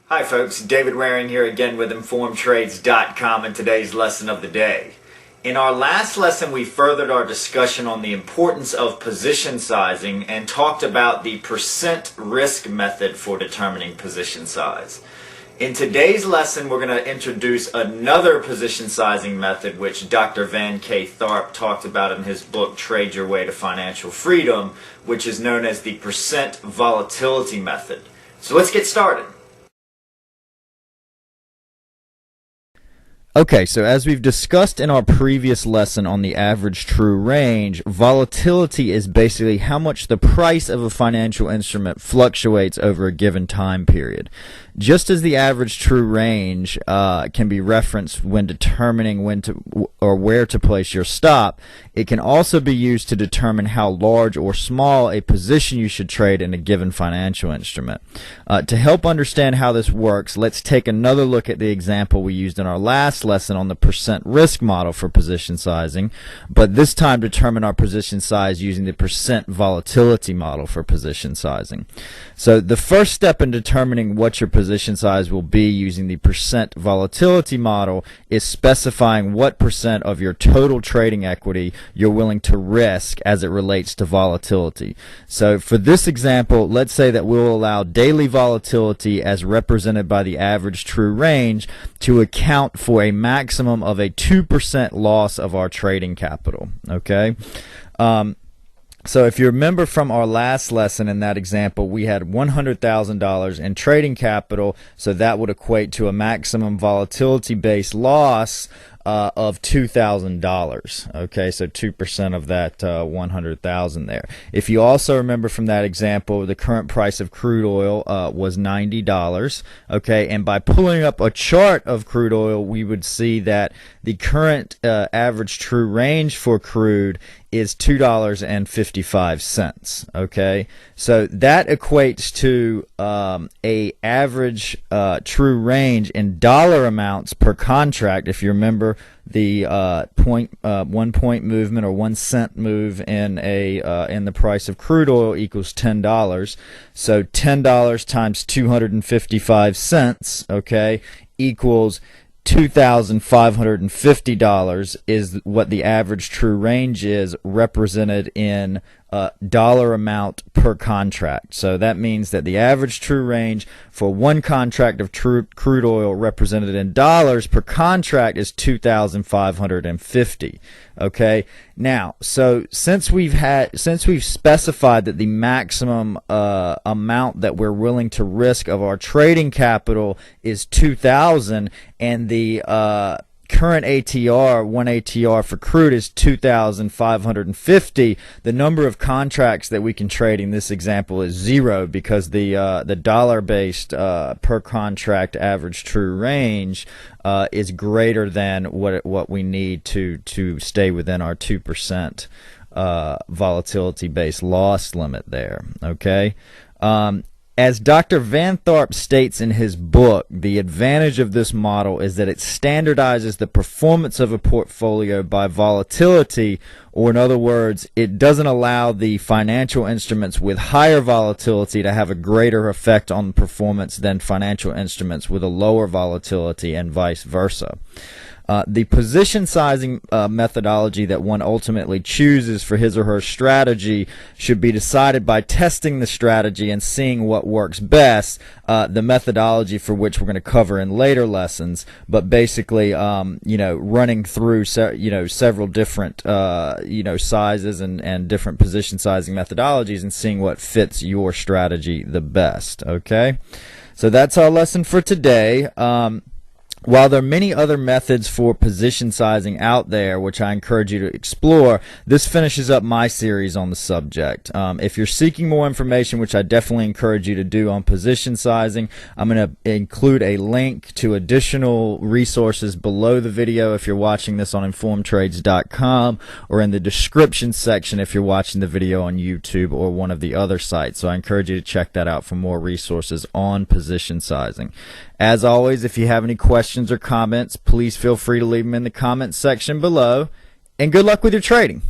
Hi folks, David Waring here again with InformedTrades.com and today's lesson of the day. In our last lesson we furthered our discussion on the importance of position sizing and talked about the percent risk method for determining position size. In today's lesson we're going to introduce another position sizing method which Dr. Van K. Tharp talked about in his book Trade Your Way to Financial Freedom, which is known as the percent volatility method. So let's get started. Okay, so as we've discussed in our previous lesson on the average true range, volatility is basically how much the price of a financial instrument fluctuates over a given time period. Just as the average true range can be referenced when determining when to or where to place your stop, it can also be used to determine how large or small a position you should trade in a given financial instrument. To help understand how this works, let's take another look at the example we used in our last lesson on the percent risk model for position sizing, but this time determine our position size using the percent volatility model for position sizing. So the first step in determining what your position size will be using the percent volatility model is specifying what percent of your total trading equity you're willing to risk as it relates to volatility. So for this example, let's say that we'll allow daily volatility as represented by the average true range to account for a maximum of a 2% loss of our trading capital. Okay? So if you remember from our last lesson in that example, we had $100,000 in trading capital, so that would equate to a maximum volatility-based loss of $2,000. Okay, so 2% of that 100,000 there. If you also remember from that example, the current price of crude oil was $90. Okay, and by pulling up a chart of crude oil, we would see that the current average true range for crude is $2.55. Okay, so that equates to a average true range in dollar amounts per contract. If you remember, the 1 point movement or 1 cent move in the price of crude oil equals $10. So $10 times 255 cents, okay, equals $2,550 is what the average true range is represented in dollar amount per contract. So that means that the average true range for one contract of crude oil represented in dollars per contract is $2,550. Okay. Now, so since we've specified that the maximum amount that we're willing to risk of our trading capital is $2,000, and the current ATR, one ATR for crude is 2,550. The number of contracts that we can trade in this example is 0 because the dollar-based per contract average true range is greater than what we need to stay within our 2% volatility-based loss limit there. Okay. As Dr. Van Tharp states in his book, the advantage of this model is that it standardizes the performance of a portfolio by volatility, or in other words, it doesn't allow the financial instruments with higher volatility to have a greater effect on performance than financial instruments with a lower volatility, and vice versa. The position sizing methodology that one ultimately chooses for his or her strategy should be decided by testing the strategy and seeing what works best, the methodology for which we're going to cover in later lessons, but basically running through several different sizes and different position sizing methodologies and seeing what fits your strategy the best. Okay, so that's our lesson for today. While there are many other methods for position sizing out there, which I encourage you to explore, this finishes up my series on the subject. If you're seeking more information, which I definitely encourage you to do on position sizing, I'm going to include a link to additional resources below the video if you're watching this on InformedTrades.com, or in the description section if you're watching the video on YouTube or one of the other sites. So I encourage you to check that out for more resources on position sizing. As always, if you have any questions or comments, please feel free to leave them in the comments section below, and good luck with your trading.